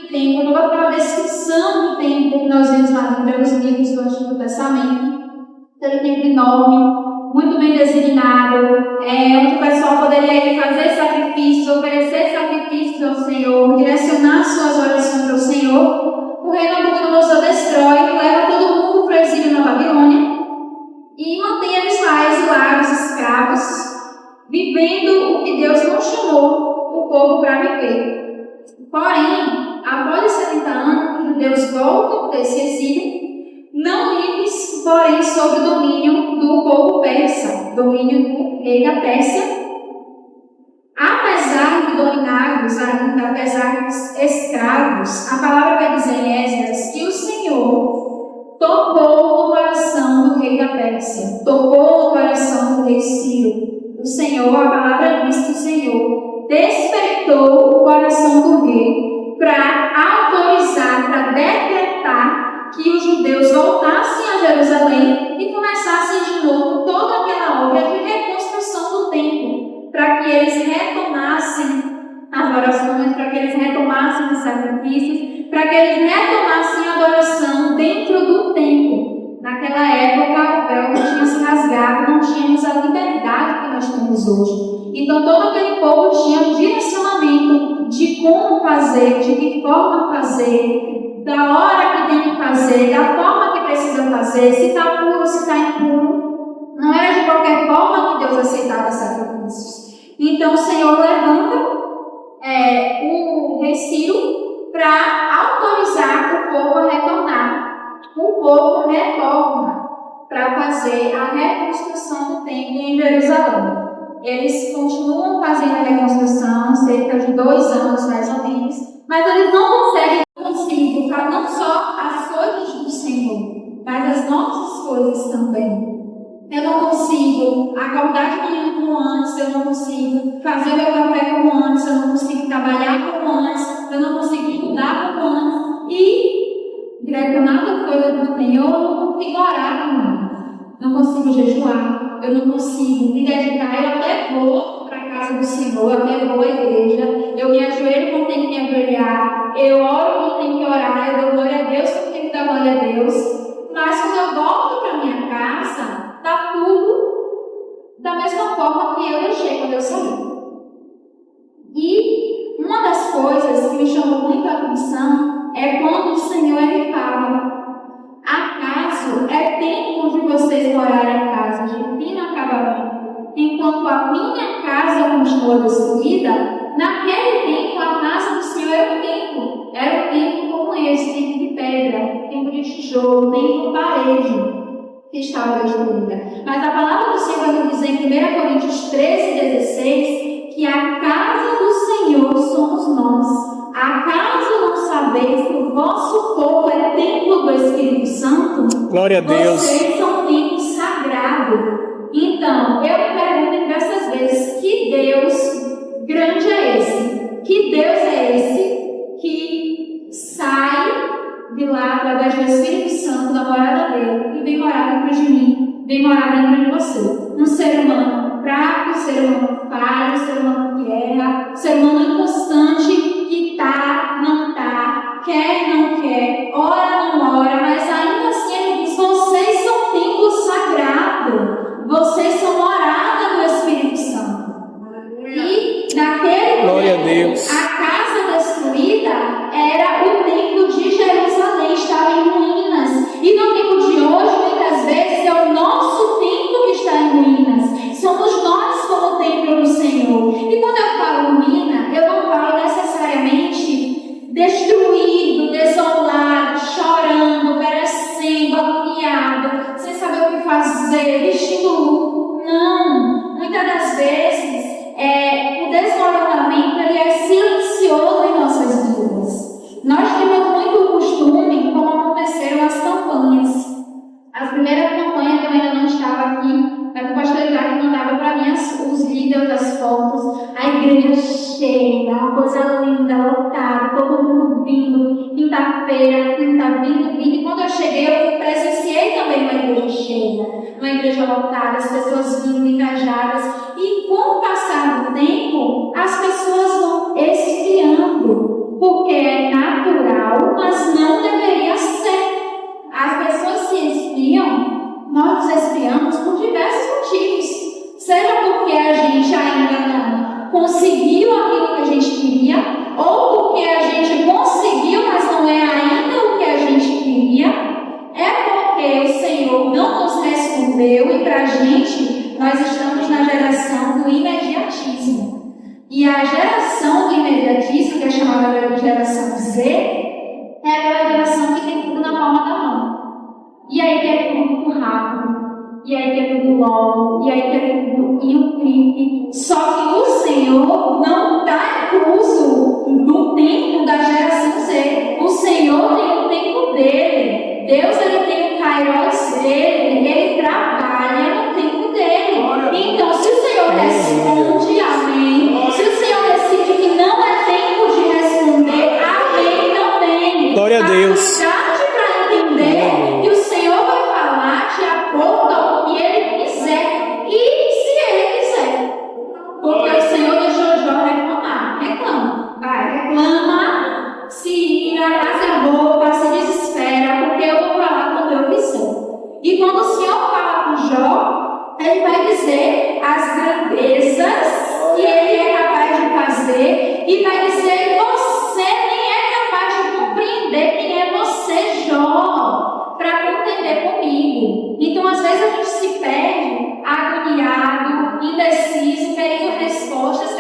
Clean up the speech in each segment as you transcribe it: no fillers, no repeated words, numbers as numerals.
do templo, toda aquela descrição do templo que nós vemos lá nos livros do Antigo Testamento. Aquele templo enorme, muito bem designado, onde o pessoal poderia ir fazer sacrifícios, oferecer sacrifícios ao Senhor, direcionar suas orações ao Senhor. O rei Nabucodonosor destrói, leva todo mundo para o exílio na Babilônia e mantém eles lá, exilados, escravos, vivendo o que Deus não chamou o povo para viver. Porém, após 70 anos, os judeus voltam desse exílio, não livres, porém, sob o domínio do povo persa, domínio do rei da Pérsia. Apesar de dominados ainda, apesar dos escravos, a palavra vai dizer em Esdras que o Senhor tocou o coração do rei da Pérsia, tocou o coração do rei Ciro. O Senhor, a palavra diz que o Senhor despertou o coração do rei para autorizar, para decretar que os judeus voltassem a Jerusalém e começassem de novo toda aquela obra de reconstrução do templo, para que eles retomassem as orações, para que eles retomassem os sacrifícios, para que eles retomassem a adoração dentro do templo. Naquela época, o véu tinha se rasgado, não tínhamos a liberdade que nós temos hoje. Então, todo aquele povo tinha um direcionamento de como fazer, de que forma fazer, da hora que tem que fazer, da forma que precisa fazer, se está puro, se está impuro. Não era de qualquer forma que Deus aceitava sacrifícios. Então, o Senhor levanta o rei Ciro para autorizar o povo a retornar. O povo retorna para fazer a reconstrução do templo em Jerusalém. Eles continuam fazendo a reconstrução, cerca de 2 anos mais ou menos, mas eles não conseguem não só as coisas do Senhor, mas as nossas coisas também. Eu não consigo acordar de manhã como antes, eu não consigo fazer meu café como antes, eu não consigo trabalhar como antes, eu não consigo estudar como antes e direcionar a coisa do Senhor, eu não consigo orar como antes, não consigo jejuar, eu não consigo me dedicar, eu até vou para a casa do Senhor, eu até vou à igreja, eu me ajoelho quando tenho que me ajoelhar, eu oro quando tenho que orar, eu dou glória a Deus quando tenho que dar glória a Deus, mas quando eu volto para minha casa, está tudo da mesma forma que eu deixei quando eu saí. E uma das coisas que me chamou muito a atenção é quando o Senhor ele fala: acaso é tempo de vocês morarem em casa de fino acabamento, enquanto a minha casa continua destruída? Naquele tempo, a casa do Senhor era um templo como esse, templo de pedra, templo de tijolo, templo parede, que estava destruída. Mas a palavra do Senhor vai nos dizer em 1 Coríntios 13:16 que a casa do Senhor somos nós. Acaso não sabeis que o vosso corpo é templo do Espírito Santo? Glória a Deus. Vocês são templo sagrado. Então, eu me pergunto diversas vezes: que Deus grande é esse? Que Deus é esse que sai de lá através do Espírito Santo, da morada dele, e vem morar dentro de mim, vem morar dentro de você? Um ser humano fraco, um ser humano falho, um ser humano que erra, um ser humano inconstante, que tá, não tá, quer, não quer, ora, não ora, mas ainda assim ele diz: vocês são templo sagrado, vocês são morada do Espírito Santo. E naquele momento, a casa destruída era o templo de Jerusalém, estava em ruínas. E no tempo de hoje, muitas vezes, é o nosso templo que está em ruínas. Somos nós como templo do Senhor. E quando eu falo ruína, eu não falo necessariamente destruído, desolado, chorando, perecendo, agoniado, sem saber o que fazer, vestindo luto. Não. Muitas das vezes, o desmoronamento ele é silencioso em nossas vidas. Nós temos muito costume, como aconteceram as campanhas. As primeiras campanhas eu ainda não estava aqui, mas o pastor Isaac mandava para mim os vídeos, as fotos, a igreja cheia, uma coisa linda, lotada, todo mundo vindo, quinta-feira, vindo. E quando eu cheguei, eu presenciei também uma igreja cheia, uma igreja lotada, as pessoas vindo, engajadas. E com o passar do tempo, as pessoas vão esfriando, porque é natural As pessoas se esfriam, nós nos esfriamos por diversos motivos. Seja porque a gente ainda não conseguiu aquilo que a gente queria, ou porque a gente conseguiu, mas não é ainda o que a gente queria. É porque o Senhor não nos respondeu e para a gente, nós estamos na geração do imediatismo. E a geração do imediatismo, que é chamada de geração Z, é aquela geração que tem tudo na palma da mão. E aí quer tudo muito rápido, e aí quer tudo logo, e aí quer tudo em um clique. Só que o Senhor não está incluso no tempo da geração Z. O Senhor tem o tempo dele. Deus ele tem o kairos dele, ele trabalha no tempo dele. Então, se o Senhor responde, amém. Se o Senhor decide que não é tempo de responder, amém, não tem. Glória a Deus. Para entender que o Senhor vai falar de acordo ao que ele quiser e se ele quiser. Porque o Senhor deixou Jó reclamar. Reclama. Vai, reclama, se ira, rasga a roupa, se desespera, porque eu vou falar quando eu quiser. E quando o Senhor fala com Jó, ele vai dizer as grandezas que ele é capaz de fazer e vai dizer: você nem é capaz de compreender quem é você, Jó, para contender comigo. Então, às vezes, a gente se perde agoniado, indeciso, querendo respostas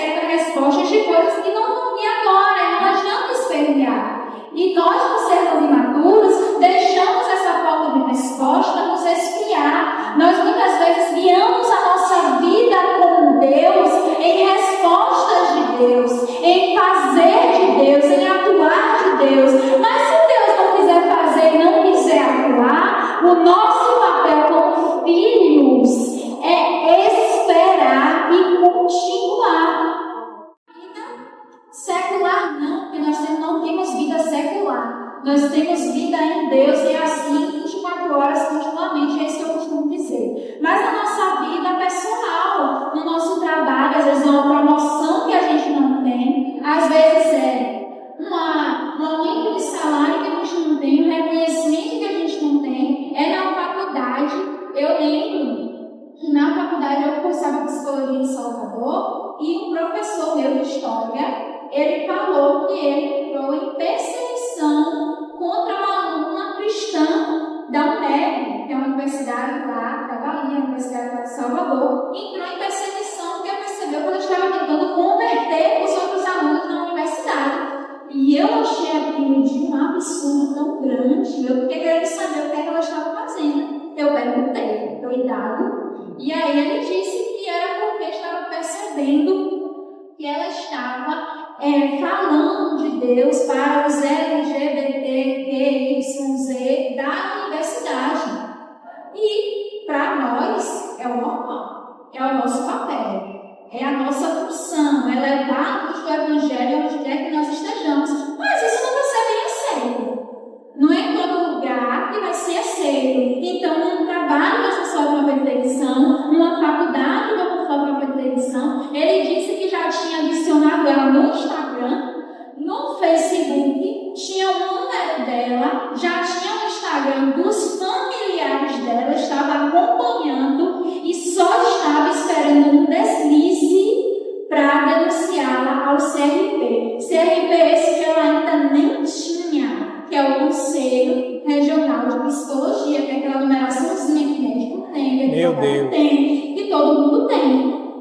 de coisas que não vão vir agora, não adianta espernear. E nós, por sermos imaturos, deixamos essa falta de resposta nos esfriar. Nós muitas vezes guiamos a nossa vida com Deus em respostas de Deus, em fazer de Deus, em atuar de Deus. Mas se Deus não quiser fazer e não quiser atuar, o nosso papel como filhos é esperar e continuar. Secular não, porque nós não temos vida secular. Nós temos vida em Deus e é assim 24 horas continuamente, é isso que eu costumo dizer. Mas na nossa vida pessoal, no nosso trabalho, às vezes é uma promoção que a gente não tem, às vezes é um aumento de salário que a gente não tem, um reconhecimento que a gente não tem, é na faculdade. Eu lembro que na faculdade eu cursava psicologia em Salvador e um professor meu de história, ele falou que ele entrou em perseguição contra uma aluna cristã da UNEB, que é uma universidade lá da Bahia, a universidade lá de Salvador, entrou em perseguição porque percebeu que ele estava tentando converter os outros alunos na universidade. E eu achei aquilo de um absurdo tão grande, eu fiquei querendo saber o que ela estava fazendo. Eu perguntei, cuidado, e aí ele disse que era porque estava percebendo que ela estava falando de Deus para os LGBTQYZ da universidade. E para nós é o normal, é o nosso papel, é a nossa função, é levar a luz do Evangelho onde quer que nós estejamos. Mas isso não vai ser bem aceito. Não é em todo lugar que vai ser aceito. Então, num trabalho vai ser só uma perseguição, numa faculdade vai ser só uma perseguição. Ele disse que já tinha adicionado ela no Instagram, no Facebook, tinha o número dela, já tinha o Instagram dos familiares dela, estava acompanhando e só estava esperando um deslize para denunciá-la ao CRP. CRP esse que ela ainda nem tinha, que é o Conselho Regional de Psicologia, que é aquela numeraçãozinha que médico tem, que advogado tem, que todo mundo tem.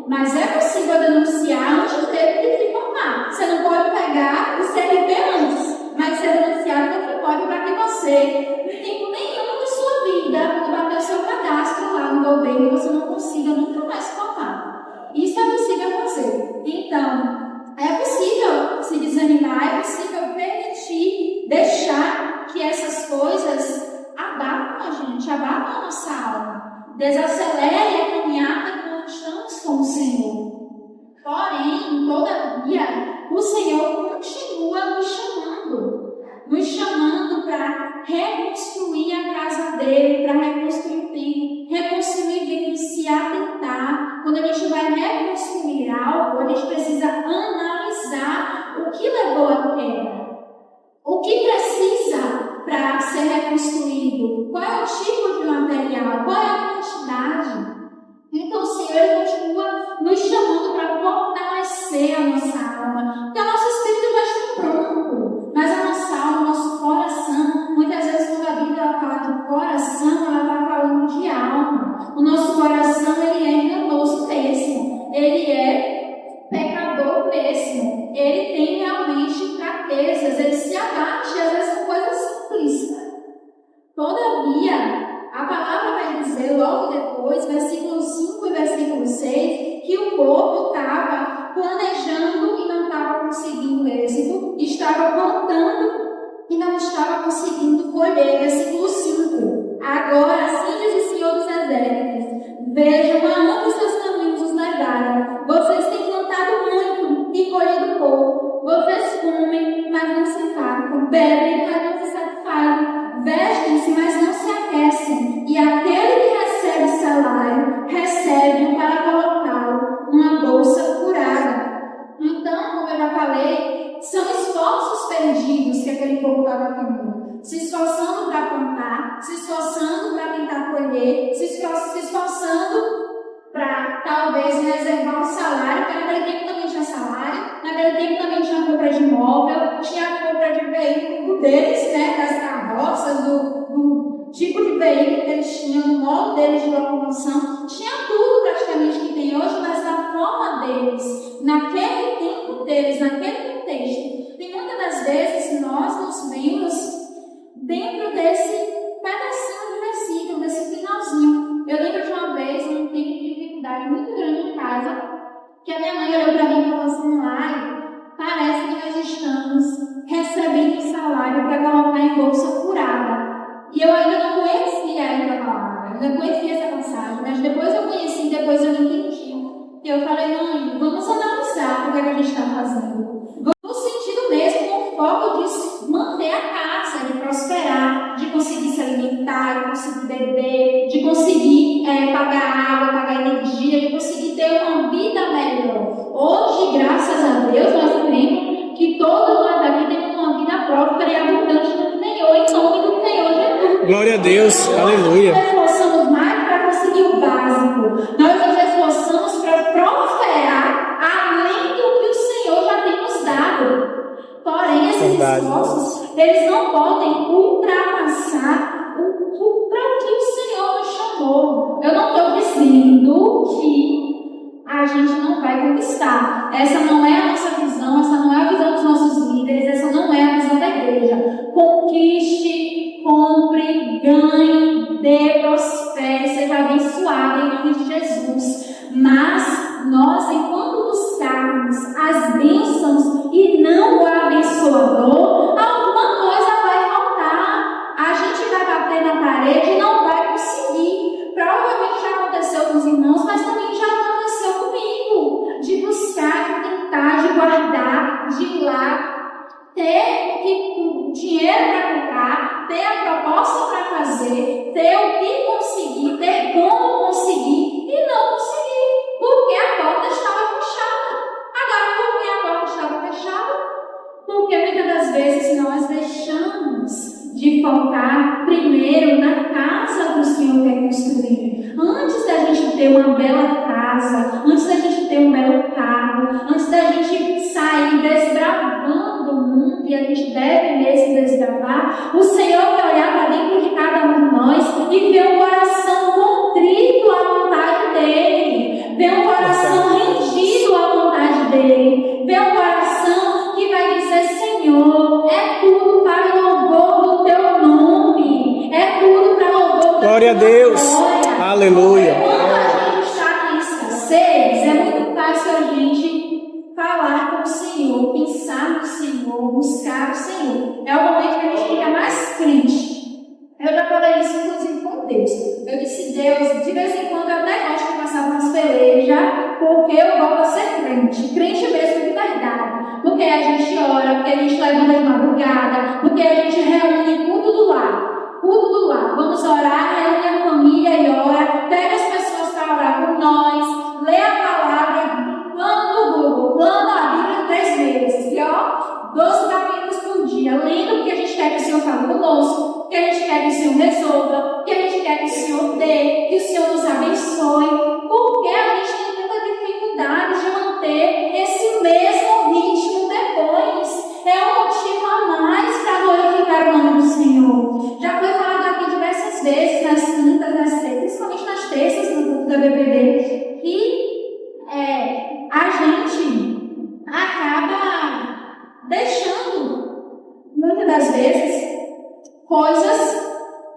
Mas é possível denunciar antes de se formar. Você não pode pegar o CRP antes, mas ser denunciado você pode para que você, em tempo nenhum de sua vida, quando bater o seu cadastro lá no governo, você não consiga nunca mais se formar. Isso é possível fazer. Então, é possível se desanimar, é possível permitir, deixar que essas coisas abatam a gente, abatam a nossa alma, desacelere a caminhada que nós estamos com o Senhor. Porém, todavia, o Senhor continua nos chamando para reconstruir a casa dele, para reconstruir o templo, reconstruir vidas, se atentar. Quando a gente vai reconstruir algo, a gente precisa analisar o que levou à queda, o que precisa para ser ser reconstruído? Qual é o tipo de material? Qual é a quantidade? Então o Senhor ele continua nos chamando para fortalecer a nossa alma. Porque o nosso espírito já está pronto. Mas a nossa alma, o nosso coração, muitas vezes quando a Bíblia fala de coração, ela está falando de alma. O nosso coração ele é enganoso mesmo. Ele é pecador mesmo. Ele tem realmente fraquezas. Ele se abate, às vezes, com coisas simples. Todavia, a palavra vai dizer logo depois, versículo 5 e versículo 6, que o povo estava planejando e não estava conseguindo êxito, estava plantando e não estava conseguindo colher. Versículo 5. Agora, assim diz o Senhor dos Exércitos: vejam aonde seus caminhos os levaram. Vocês têm plantado muito e colhido pouco. Vocês comem, mas não se fartam. Bebem, mas não se satisfazem. Vestem-se, mas não se aquecem. E aquele que recebe salário, recebe-o para colocá-lo numa bolsa furada. Então, como eu já falei, são esforços perdidos que aquele povo estava tendo. Se esforçando para plantar, se esforçando para tentar colher, se esforçando para talvez reservar um salário, porque naquele tempo também tinha salário, naquele tempo também tinha compra de imóvel, tinha compra de veículo deles, né, das carroças, do tipo de veículo que eles tinham, do modo deles de locomoção, tinha tudo praticamente que tem hoje, mas na forma deles, naquele tempo deles, naquele contexto. E muitas das vezes nós nos vemos dentro desse pedacinho de versículo, desse finalzinho. Eu lembro de uma vez, um tempo de dificuldade muito grande em casa, que a minha mãe olhou para mim e falou assim: Lai, parece que nós estamos recebendo um salário para colocar em bolsa furada. E eu ainda não conhecia essa palavra, ainda não conhecia essa passagem, mas depois eu conheci, depois eu entendi. E eu falei: mãe, vamos analisar o que a gente está fazendo. No sentido mesmo, com o foco de manter a casa, de prosperar, de conseguir se alimentar, de conseguir beber, de conseguir pagar água, pagar energia, de conseguir ter uma vida melhor. Hoje, graças a Deus, nós sabemos que todos nós aqui temos uma vida próspera e abundante no Senhor, em nome do Senhor Jesus. Glória a Deus, aleluia. Nós nos esforçamos mais para conseguir o básico. Nós nos esforçamos para prosperar além do que o Senhor já tem nos dado. Porém, esses esforços, eles não podem ultrapassar para o que o Senhor nos chamou. Eu não estou dizendo que a gente não vai conquistar. Essa não é a nossa visão, essa não é a visão dos nossos líderes, essa não é a visão da igreja. Conquiste, compre, ganhe, dê, prospere, seja abençoado em nome de Jesus. Mas nós, enquanto buscarmos as bênçãos e não o abençoador, alguma coisa vai faltar. A gente vai bater na parede e não vai conseguir. Provavelmente já aconteceu com os irmãos, mas também já aconteceu comigo. De buscar, de tentar, de guardar, de ir lá, ter dinheiro para comprar, ter a proposta para fazer, ter o que conseguir, ter como conseguir e não conseguir, porque a porta estava fechada. Agora, por que a porta estava fechada? Porque muitas das vezes nós deixamos de focar primeiro na casa que o Senhor quer construir. Antes da gente ter uma bela casa, antes da gente ter um belo carro, antes da gente sair desbravando o mundo, e a gente deve mesmo desbravar, o Senhor vai olhar para dentro de cada um de nós e ver um coração contrito à vontade dEle, ver um coração rendido à vontade dEle, ver um coração que vai dizer: Senhor, é tudo para o louvor do Teu nome, é tudo para o louvor da Tua glória. Glória a Deus, aleluia. Quando a gente está em escassez, é muito fácil a gente falar com o Senhor, pensar no Senhor, buscar o Senhor. É o momento que a gente fica mais crente. Eu já falei isso, inclusive, com Deus. Eu disse: Deus, de vez em quando eu até gosto de passar umas pelejas, porque eu gosto de ser crente. Crente mesmo de verdade. Porque a gente ora, porque a gente levanta de madrugada, porque a gente reúne tudo do lar. Tudo do lar. Vamos orar, reúne a família e ora. Pega as pessoas para orar por nós. Lê a palavra. Plano do Google. Plano a Bíblia em 3 meses. E 12 capítulos por dia. Lendo o que a gente quer que o Senhor fale conosco, que a gente quer que o Senhor resolva, que a gente quer que o Senhor dê, que o Senhor nos abençoe, porque a gente tem tanta dificuldade de manter esse mesmo ritmo depois. É um motivo a mais para glorificar o nome do Senhor. Já foi falado aqui diversas vezes, nas quintas, nas sextas, principalmente nas terças no culto da BBD, que a gente acaba deixando, muitas das vezes, coisas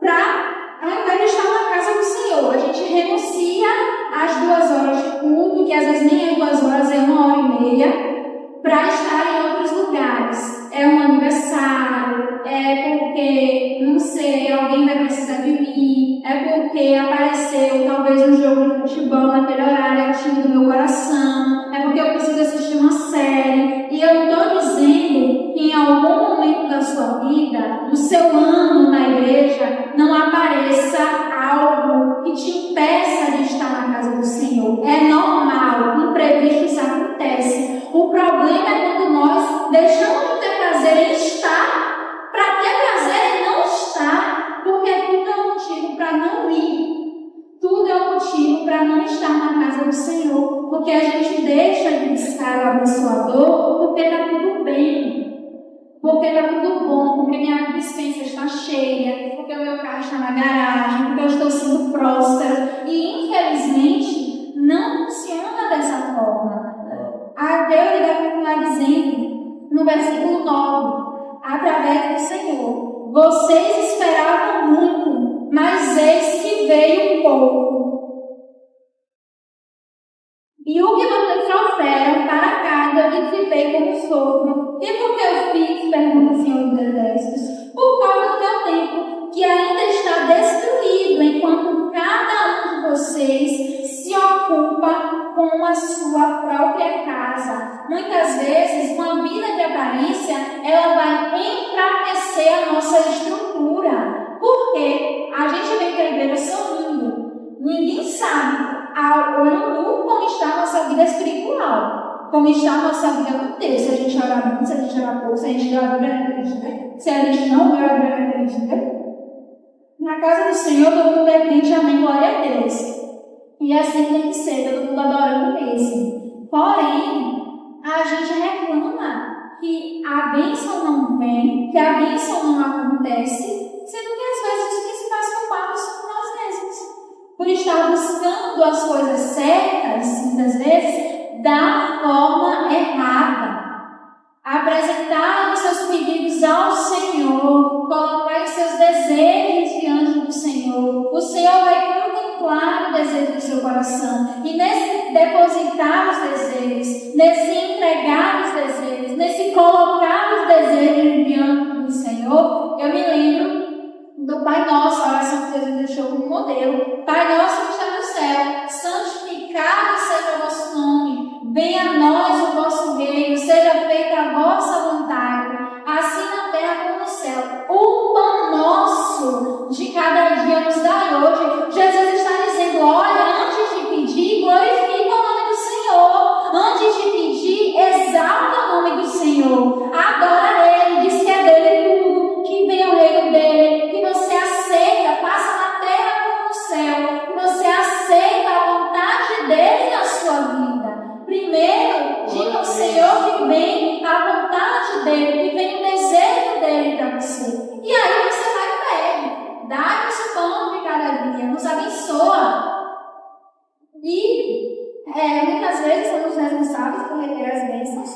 para, ao invés de estar na casa do Senhor, a gente renuncia às 2 horas de culto, que às vezes nem é 2 horas, é 1h30, para estar em outros lugares. É um aniversário, é porque, não sei, alguém vai precisar de mim, é porque apareceu talvez um jogo de futebol naquele horário, é o time do meu coração, é porque eu preciso assistir uma série. E eu não estou dizendo que em algum momento da sua vida, no seu ano na igreja, não apareça algo que te impeça de estar na casa do Senhor. É normal, imprevistos acontecem. O problema é quando nós deixamos de ter prazer em estar, para ter prazer em não estar, porque tudo é um motivo para não ir. Tudo é um motivo para não estar na casa do Senhor, porque a gente deixa de buscar o abençoador, porque está tudo bem, porque está tudo bom, porque minha dispensa está cheia, porque o meu carro está na garagem, porque eu estou sendo próspero. E infelizmente não funciona dessa forma. A Deus vai continuar dizendo no versículo 9, através do Senhor: vocês esperavam muito, mas eis que veio um pouco. E o que vocês trouxeram para casa eu dissipei como sopro. E por que eu fiz? Pergunta o Senhor dos Exércitos. Por causa do meu tempo, que ainda está destruído, enquanto cada um de vocês se ocupa com a sua própria casa. Muitas vezes, uma vida de aparência, ela vai enfraquecer a nossa estrutura. Porque a gente vem para a igreja sorrindo. Ninguém sabe a olho nu como está a nossa vida espiritual, como está a nossa vida com Deus. Se a gente orar muito, se a gente orar pouco, se a gente orar a Bíblia naquele dia, se a gente não orar a Bíblia naquele dia. Na casa do Senhor, todo mundo é crente, amém, glória a Deus. E assim tem que ser, todo mundo adorando mesmo. Porém, a gente reclama que a bênção não vem, que a bênção não acontece, sendo que às vezes os principais culpados são nós mesmos. Por estar buscando as coisas certas, muitas vezes, da forma errada. Apresentar os seus pedidos ao Senhor, colocar os seus desejos diante do Senhor. O Senhor vai contemplar o desejo do seu coração. E nesse depositar os desejos, nesse entregar os desejos, nesse colocar os desejos diante do Senhor, eu me lembro do Pai Nosso, a oração que Deus nos deixou como modelo. Pai Nosso que está no céu, santificado seja o vosso nome. Venha a nós o vosso reino, seja feita a vossa vontade, assim na terra como no céu. O pão nosso de cada dia nos dai hoje. Jesus está dizendo: olha, antes de pedir, glorifica o nome do Senhor. Antes de pedir, exalta o nome do Senhor. Adora Ele, diz que é dele tudo, que vem o reino dele, que você aceita, passa na terra como no céu, que você aceita a vontade dele na sua vida. Primeiro, diga ao Senhor que vem a vontade dele, que vem o desejo dele para você. E aí você vai e pede. Dá-nos o pão de cada dia, nos abençoa. E muitas vezes somos responsáveis por reter as bênçãos.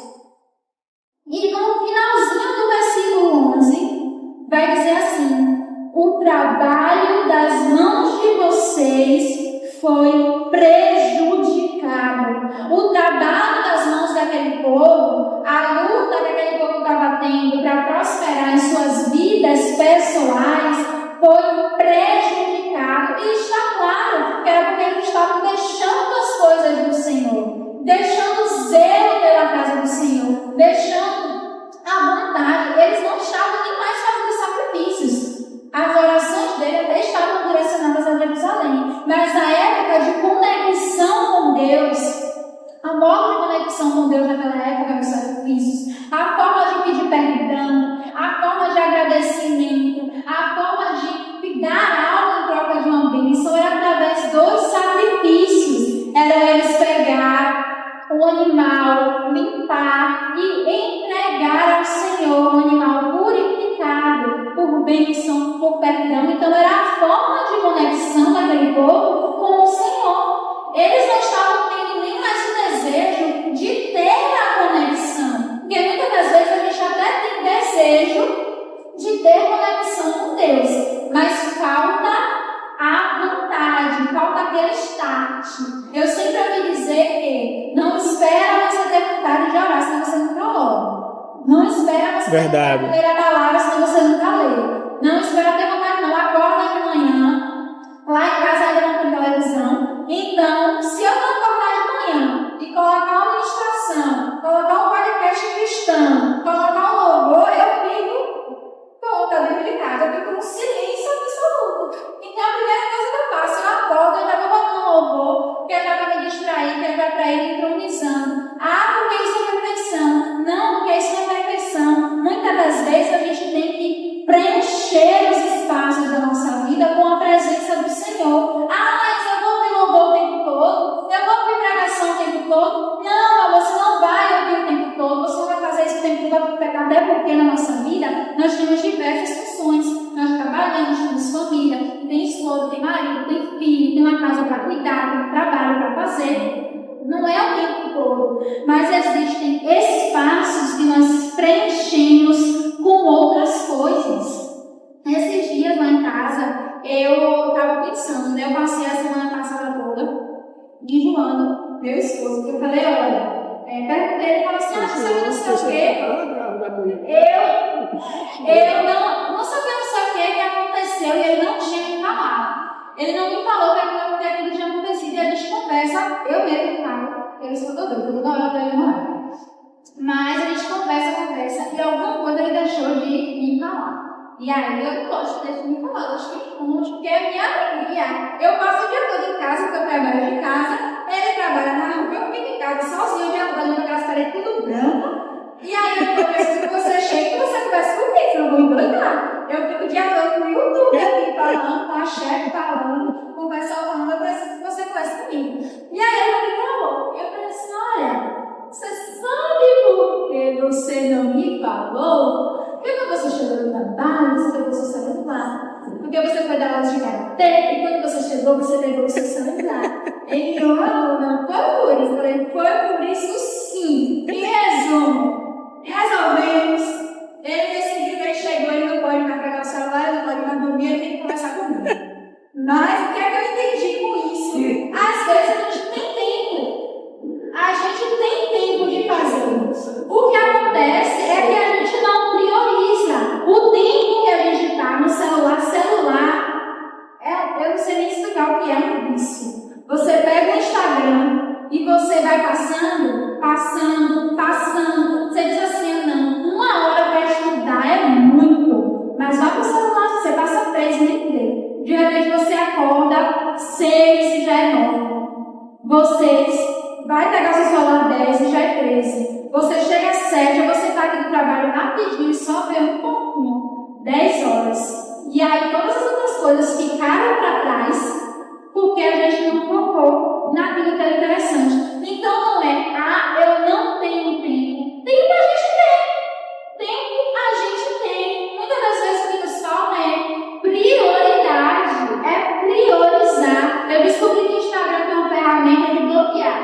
E no finalzinho do versículo 11, vai dizer assim: o trabalho das mãos de vocês foi prejudicado. O trabalho das mãos daquele povo, a luta que aquele povo estava tendo para prosperar em suas vidas pessoais, foi prejudicado. E está claro que era porque eles estavam deixando as coisas do Senhor, deixando o zelo pela casa do Senhor, deixando a vontade. Eles não estavam nem mais fazendo sacrifícios. As orações dele até estavam direcionadas a Jerusalém, mas na época de conexão com Deus, a modo de conexão com Deus naquela época eram os sacrifícios, a forma de pedir perdão, a forma de agradecimento, ter conexão com Deus, mas falta a vontade, falta aquele start. Eu sempre ouvi dizer que não espera você ter vontade de orar, senão você nunca ora. Não espera você ter vontade de ler a palavra, senão você nunca lê. Não espera ter vontade, não. Acorda de manhã, lá em casa ainda não tem televisão. Então, se eu não acordar de manhã e colocar uma ministração, colocar um podcast cristão, colocar um louvor, eu fico pronta dentro de casa, eu fico num silêncio absoluto. Então, a primeira coisa que eu faço, eu acordo, eu já vou botar um louvor, que é para me distrair, que é para ir entronizando. Ah, porque isso é perfeição. Não, porque isso não é perfeição. Muitas das vezes a gente tem que preencher os espaços da nossa vida com a presença do Senhor. Ah, mas eu vou ouvir louvor o tempo todo? Eu vou ouvir pregação o tempo todo? Não, você não vai ouvir o tempo todo, você não vai fazer isso o tempo todo, até porque na nossa vida nós temos diversas funções. Nós trabalhamos, temos família, tem esposa, tem marido, tem filho, tem uma casa para cuidar, tem um trabalho para fazer. Não é o tempo todo, mas existem espaços que nós preenchemos com outras coisas. Esses dias lá em casa, eu estava pensando, né? Eu passei a semana passada toda enjoando meu esposo, porque eu falei, olha, perguntei, ele falou assim, não sei o quê. Eu não sabia não sei o que aconteceu e ele não tinha me falado. Ele não me falou que aquilo tinha acontecido e a gente conversa, eu mesmo falo, eu sou toda doida, toda hora dele não é. Mas a gente conversa e alguma coisa ele deixou de me falar. E aí eu não gosto de me falar, eu gosto de cônjuge, porque é minha alegria. Eu passo o dia todo em casa, porque eu trabalho de casa, ele trabalha na rua, eu fico em casa sozinho, já olhando para as paredes tudo branco. E aí eu preciso que você chegue e você converse comigo, senão eu vou endoidar. Eu fico dialogando no YouTube aqui, falando, com a chefe falando, com o pessoal falando, eu preciso que você converse comigo. E aí ele me falou, eu falei assim, olha, você sabe por que você não me falou? Porque você chegou no trabalho, você pegou seu celular. Porque você foi dar aula de karatê e quando você chegou, você pegou o seu celular. Ele falou, não foi por isso. Eu falei, foi por isso sim. Em resumo, resolvemos. Ele decidiu que ele chegou, ele não pode mais pegar o celular, ele não pode mais dormir, ele tem que conversar comigo. Mas o que é que eu entendi com isso? Às vezes a gente tem tempo. A gente tem tempo de fazer isso. O que acontece é que a gente não prioriza o tempo que a gente está no celular. Eu não sei nem explicar o que é um vício. Você pega o Instagram e você vai passando. Você diz assim, não, 1 hora para estudar é muito. Mas vai para o celular, você passa 3 nem vê. De repente você acorda 6 e já é 9. Você vai pegar seu celular 10 e já é 13. Você chega às 7, você está aqui no trabalho rapidinho e só vê um pouquinho. 10 horas. E aí todas as outras coisas ficaram para trás porque a gente não focou naquilo que era interessante. Então não é, eu não tenho tempo. Tempo a gente tem. Tempo a gente tem. Muitas das vezes o que nos falta é prioridade, é priorizar. Eu descobri que o Instagram tem uma ferramenta de bloquear.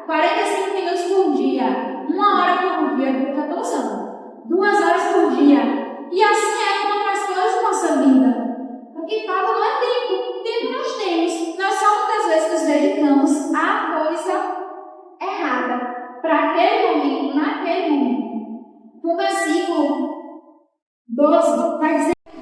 45 minutos por dia, 1 hora por dia, eu já estou usando. 2 horas por dia. E assim é com outras coisas da nossa vida. O que falta não é tempo. Tempo nós temos. Nós só muitas vezes nos dedicamos à coisa errada. Para aquele momento, naquele momento. No versículo 12, vai dizer que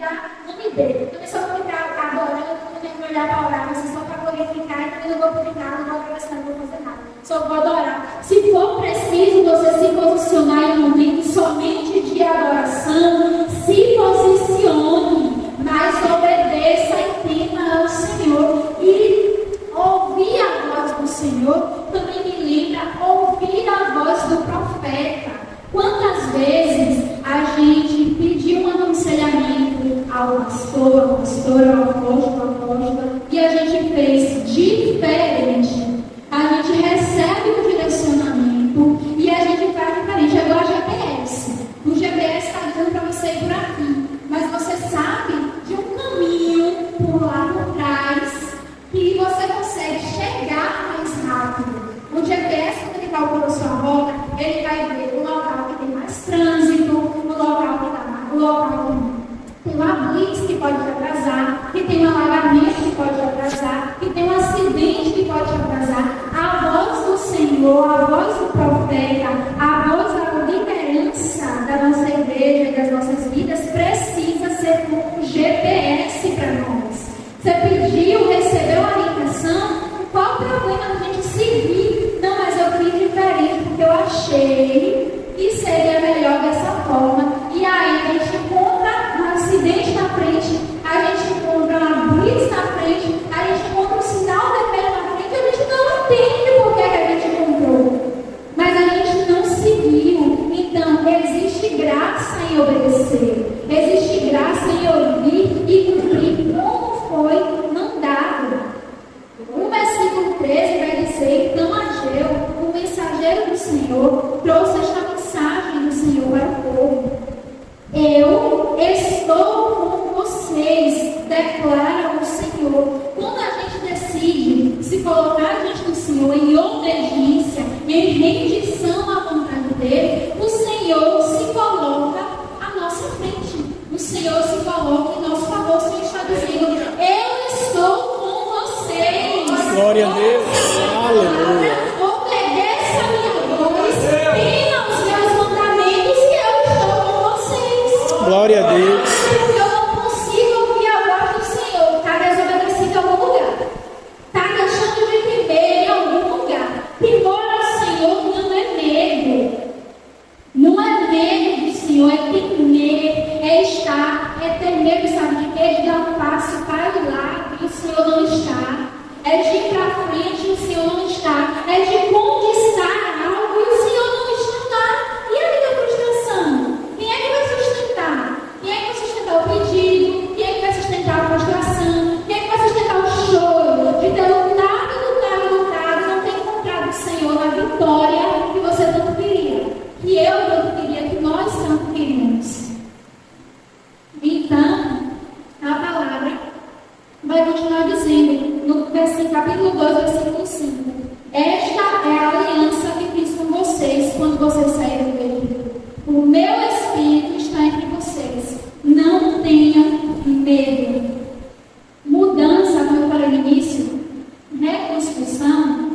não me dê. Eu não só vou ficar adorando, eu não tenho que olhar para orar, mas só para glorificar, e eu não vou brincar, não vou conversar, não vou fazer nada. Só vou adorar. Se for preciso você se posicionar em um momento somente de adoração, se posicione, mas obedeça e tema ao Senhor. E ouvir a voz do Senhor também me lembra ouvir a voz do profeta. Quantas vezes a gente pediu um aconselhamento ao pastor, ao apóstolo, e a gente fez diferente. A gente recebe o direcionamento e a gente faz diferente. Agora GPS. O GPS está dizendo para você ir por aqui, mas você sabe de um caminho por lá por trás que você consegue chegar mais rápido. O GPS, quando ele calcula a sua rota, ele vai ver o local que tem mais trânsito, o local que tem coração, qual o problema da gente seguir? Não, mas eu fiz diferente porque eu achei que seria melhor dessa forma. E aí a gente encontra um acidente na frente, a gente encontra uma blitz na frente, a gente encontra um sinal vermelho na frente, a gente não entende por que a gente encontrou. Mas a gente não seguiu. Então, existe graça em obedecer. Existe graça em ouvir e cumprir como foi mandado. O versículo 13 vai dizer: então Ageu, o mensageiro do Senhor, trouxe esta mensagem do Senhor para o povo. Eu estou com vocês, declara o Senhor. Quando a gente decide se colocar diante do Senhor em obediência, em rendição à vontade dele, o Senhor se coloca à nossa frente. O Senhor se coloca em nosso favor. O Senhor está dizendo: eu estou com vocês. Glória a Deus. Aleluia. Obedeça a minha voz, tenha os meus mandamentos e eu estou com vocês. Glória a Deus. Porque eu não consigo ouvir a voz do Senhor. Está desobedecido em algum lugar. Está deixando de temer em algum lugar. Temor ao Senhor não é medo. Não é medo do Senhor, é temer, é estar, é ter medo, sabe de quê? De dar um passo para o lado e o Senhor não está. É de ir para frente e o Senhor não está. É de conquistar algo e o Senhor não está lá. E aí a frustração? Quem é que vai sustentar? Quem é que vai sustentar o pedido? Quem é que vai sustentar a frustração? Quem é que vai sustentar o choro de ter lutado, não ter encontrado o Senhor na vitória que você tanto queria? Que eu tanto queria, que nós tanto queríamos. Então, a palavra vai continuar dizendo, no capítulo 2, versículo 5: esta é a aliança que fiz com vocês quando vocês saíram do Egito. O meu Espírito está entre vocês. Não tenham medo. Mudança, como eu falei no início, reconstrução,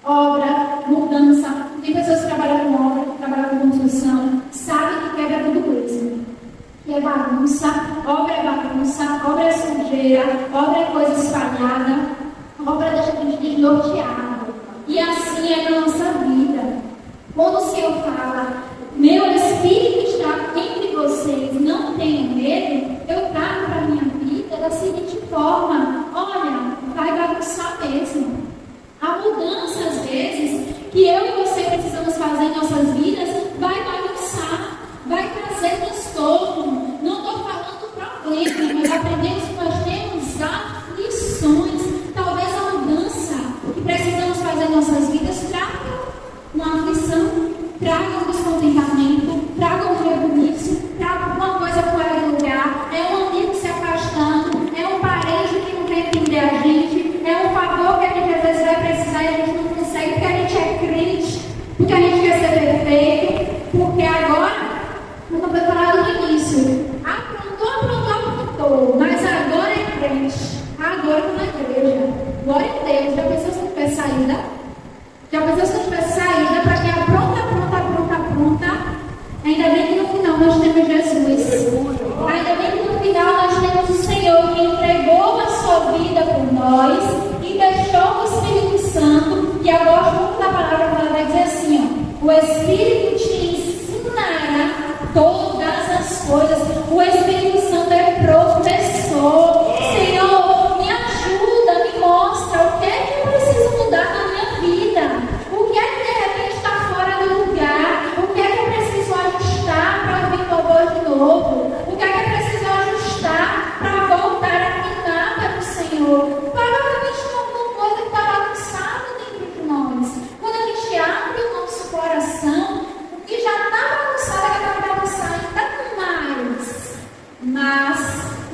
obra, mudança. Tem pessoas que trabalham com obra, que trabalham com construção, sabem que quebra tudo mesmo. Que é bagunça, obra é sujeira, obra é coisa espalhada, obra deixa a gente desnorteado. E assim é na nossa vida. Quando o Senhor fala, meu Espírito está entre vocês, não tenham medo, eu trago para a minha vida da seguinte forma: olha, vai bagunçar mesmo. A mudança, às vezes, que eu e você precisamos fazer em nossas vidas, vai bagunçar, vai trazer transtorno. Não estou falando problema, mas aprendemos que nós temos aflições. Talvez a mudança que precisamos fazer em nossas vidas traga uma aflição, traga um descontentamento, traga um rebuliço, traga alguma coisa fora do lugar. É um amigo se afastando, é um parente que não quer entender a gente, é um favor que a gente às vezes vai precisar e a gente não consegue porque a gente é crente, porque a gente quer ser perfeito, porque agora, como foi falado no início, aprontou, mas agora é crente, agora está na igreja. Glória a Deus. Já pensou se não tiver saída? Já pensou se não tiver saída para quem apronta? Ainda bem que no final nós temos Jesus. Ainda bem que no final nós temos o Senhor que entregou a sua vida por nós e deixou o Espírito Santo. E eu gosto muito da palavra que ela vai dizer assim: ó, o Espírito te ensinará todas as coisas. O Espírito Santo é professor. Senhor, me ajuda, me mostra o que é que eu preciso mudar na minha vida. O que é que de repente está fora do lugar? O que é que eu preciso ajustar para ouvir tua voz de novo? O que é que eu preciso ajustar para voltar a caminhar para o Senhor? Provavelmente tem alguma coisa que está bagunçada dentro de nós. Quando a gente abre o nosso coração, o que já está bagunçado é que vai bagunçar ainda mais. Mas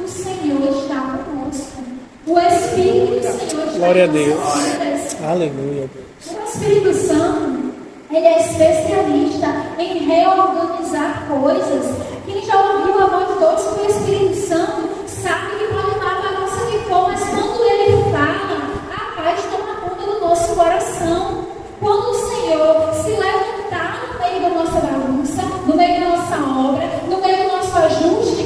o Senhor está conosco. O Espírito do Senhor está Glória a conosco. Deus. Aleluia, Deus. O Espírito Santo, ele é especialista em reorganizar coisas. Quem já ouviu a voz de Deus com o Espírito Santo sabe que pode estar a bagunça que for, mas quando ele fala, a paz toma conta do nosso coração. Quando o Senhor se levantar no meio da nossa bagunça, no meio da nossa obra, no meio do nosso ajuste,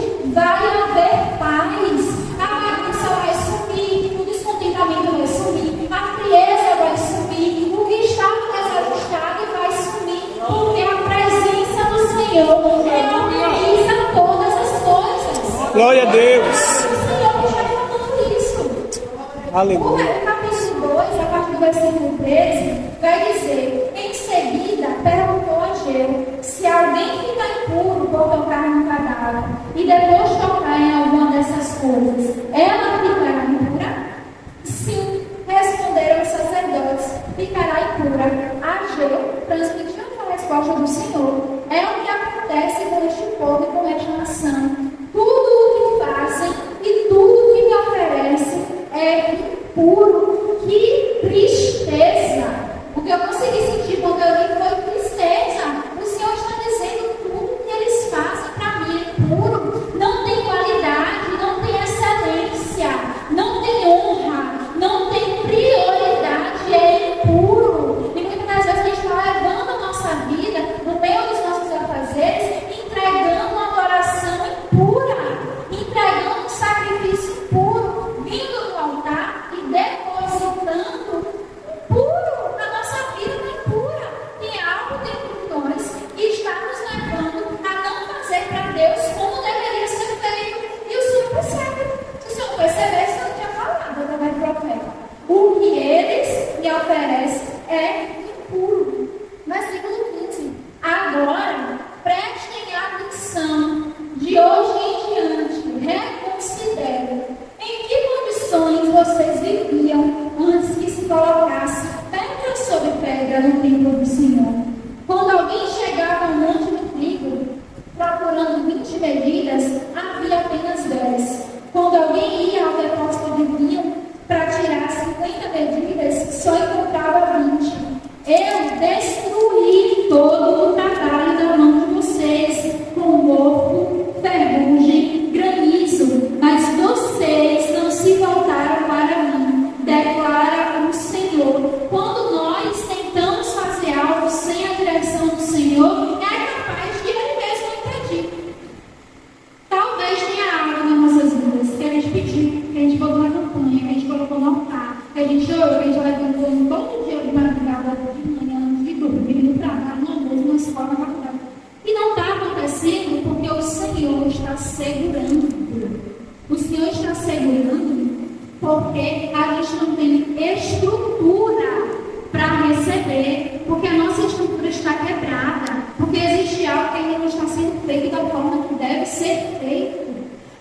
Senhor reorganiza todas as coisas. Glória a Deus. O Senhor está falando isso. Aleluia. O capítulo 2, a partir do versículo 13, vai dizer: em seguida, perguntou a Ageu se alguém fica impuro por tocar no cadáver e depois tocar em alguma dessas coisas, ela ficará impura? Sim, responderam os sacerdotes, ficará impura. Ageu transmitiu a resposta do Senhor: é o que acontece com este povo e com esta nação. Tudo o que fazem e tudo o que me oferecem é impuro. Que tristeza! O que eu consegui sentir quando eu li foi tristeza. O Senhor está dizendo: tudo que eles fazem para mim é impuro. Não tem qualidade, não tem excelência, não tem honra, não tem prioridade, é impuro. E muitas das vezes a gente está levando a nossa vida no meio dos nossos afazeres, entregando uma adoração impura, entregando um sacrifício impuro, vindo no altar e depositando impuro. A nossa vida não é pura. Tem algo dentro de nós que está nos levando a não fazer para Deus como deveria ser feito. E o Senhor percebe. Se o Senhor percebesse, eu não tinha falado através do profeta. O que eles me oferecem é impuro. Versículo 15. Agora, prestem atenção. De hoje em diante, reconsiderem em que condições vocês viviam antes que se colocasse pedra sobre pedra no templo do Senhor. Quando alguém chegava ao monte do trigo, procurando 20 medidas, havia apenas 10. Quando alguém ia ao depósito de vinho para tirar 50 medidas, só encontrava 20. Eu destruí todo o trabalho da mão de vocês, com mofo, ferrugem, granizo, mas vocês não se voltaram para mim, declara o Senhor. Quando nós tentamos fazer algo sem a direção do Senhor, é capaz de Ele mesmo impedir. Talvez tenha algo nas nossas vidas que a gente pediu, que a gente botou na campanha, que a gente colocou no altar, que a gente orou, que a gente levantou todo dia de madrugada, de manhã, antes de dormir, no trabalho, no almoço, na escola, na faculdade. E não está acontecendo porque o Senhor está segurando. O Senhor está segurando porque a gente não tem estrutura para receber, porque a nossa estrutura está quebrada, porque existe algo que ainda não está sendo feito da forma que deve ser feito.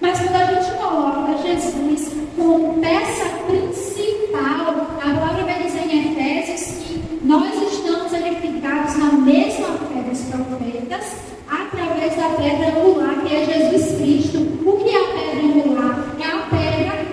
Mas quando a gente coloca Jesus como peça principal, a palavra vai dizer em Efésios que nós estamos edificados na mesma fé dos profetas, através da pedra angular que é Jesus Cristo. O que é a pedra angular? É a pedra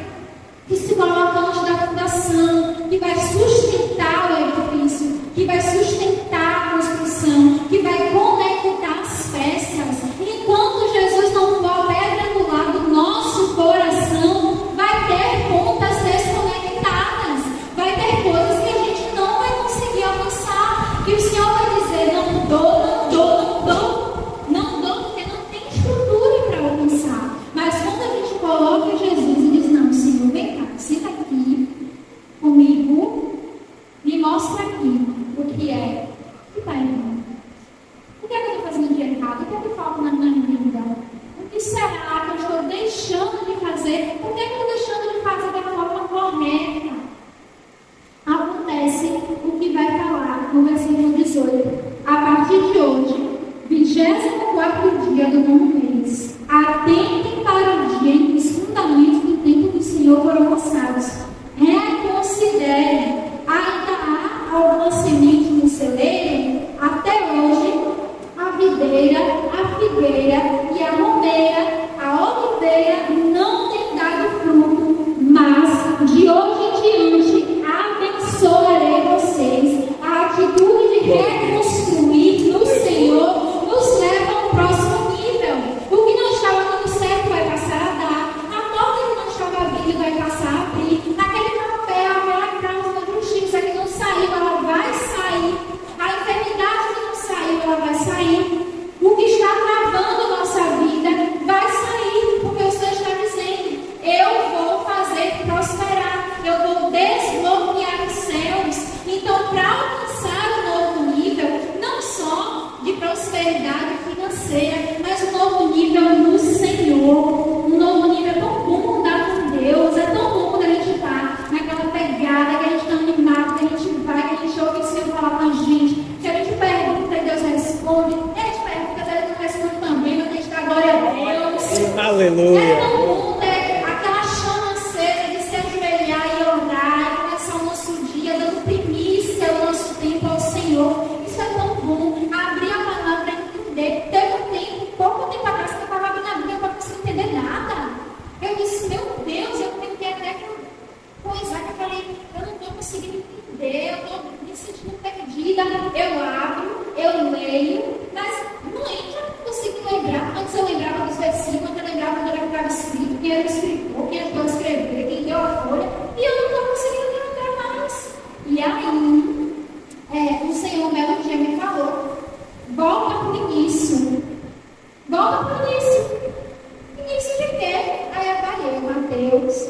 que se coloca antes da fundação, que vai sustentar o edifício, que vai sustentar a construção, que vai conectar as peças. Enquanto Jesus não for a pedra angular do nosso coração, vai ter pontas desconectadas, vai ter coisas que a gente não vai conseguir alcançar, que o Senhor vai dizer: não dou, não dou, não dou. Não dou porque não tem estrutura para alcançar. Mas quando a gente coloca Jesus e diz: não, Senhor, vem cá, senta aqui comigo, me mostra aqui o que é que está errado. O que é que eu estou fazendo de errado? O que é que falta na minha vida? O que será que eu estou deixando de fazer? Por que eu estou deixando de fazer da forma correta? Acontece o que vai falar no versículo 18. A partir de hoje, 24º dia do novo mês, atentem para o dia em que os fundamentos do templo do Senhor foram lançados. Reconsiderem. Ainda há alguma semente no celeiro? Até hoje, a videira, a figueira e a romeira, a oliveira não têm dado fruto, mas de hoje em diante abençoarei vocês. A atitude de reconstruir no Senhor nos leva ao próximo nível. O que não estava dando certo vai passar a dar. A porta que não estava abrindo vai passar a abrir. Aquele papel, aquela cláusula de justiça que não saiu, ela vai sair. A enfermidade que não saiu, ela vai sair. O que está travando a nossa vida vai sair, porque o Senhor está dizendo: eu vou fazer prosperar, eu vou desbloquear os céus. Então, para alcançar o novo nível, não só de prosperidade financeira, financeira, mas um novo nível no Senhor, um novo nível. É tão bom andar com Deus, é tão bom quando a gente está naquela pegada, que a gente está animado, que a gente vai, que a gente ouve o Senhor falar com a gente, que a gente pergunta e Deus responde, e a gente pergunta e Deus não responde também, mas a gente dá glória a Deus. Aleluia. É tão bom ter aquela chama acesa de se ajoelhar e orar, e começar o nosso dia dando primícia ao nosso tempo ao Senhor. Isso é tão bom, abrir a palavra e entender. Teve um tempo, pouco tempo atrás, que eu estava abrindo a Bíblia para não entender nada. Eu disse, meu Deus, eu tentei até coisar, que eu falei, eu não estou conseguindo entender, eu estou me sentindo perdida. Eu abro, eu leio, mas não consigo lembrar. Antes eu lembrava dos versículos, antes eu lembrava onde era que estava escrito, quem era o escritor, quem ajudou a escrever, quem deu a folha, e eu não estou conseguindo lembrar mais. E aí, o Senhor belo dia me falou, volta para o início. Volta para o início. Início de quê? Aí eu Mateus,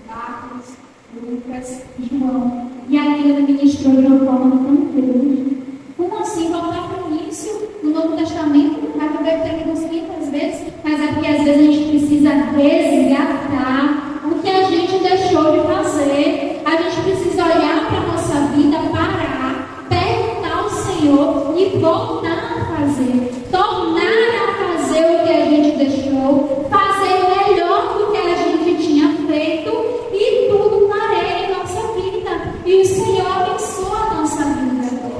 Marcos, Lucas, João. E a Bíblia ministrou de uma forma tão grande. Como assim voltar para o início? No Novo Testamento, vai poder ter lido 500 vezes, mas é porque às vezes a gente precisa resgatar o que a gente deixou de fazer. A gente precisa olhar para a nossa vida, parar, perguntar ao Senhor e voltar a fazer. Tornar a fazer o que a gente deixou, fazer melhor do que a gente tinha feito e tudo clareia em nossa vida. E o Senhor abençoa a nossa vida.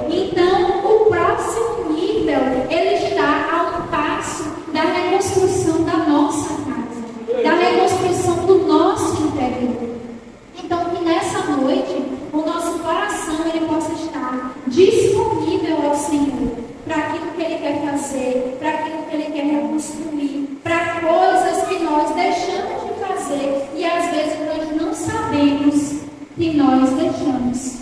Então, o próximo nível, ele está a um passo da reconstrução da nossa casa, da reconstrução do nosso interior. Então, que nessa noite, o nosso coração ele possa estar disponível ao Senhor, para aquilo que Ele quer fazer, para aquilo que Ele quer reconstruir, para coisas que nós deixamos de fazer e às vezes nós não sabemos que nós deixamos.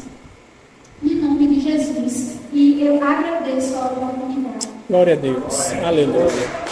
Em nome de Jesus. E eu agradeço a oportunidade. Glória a Deus. Aleluia.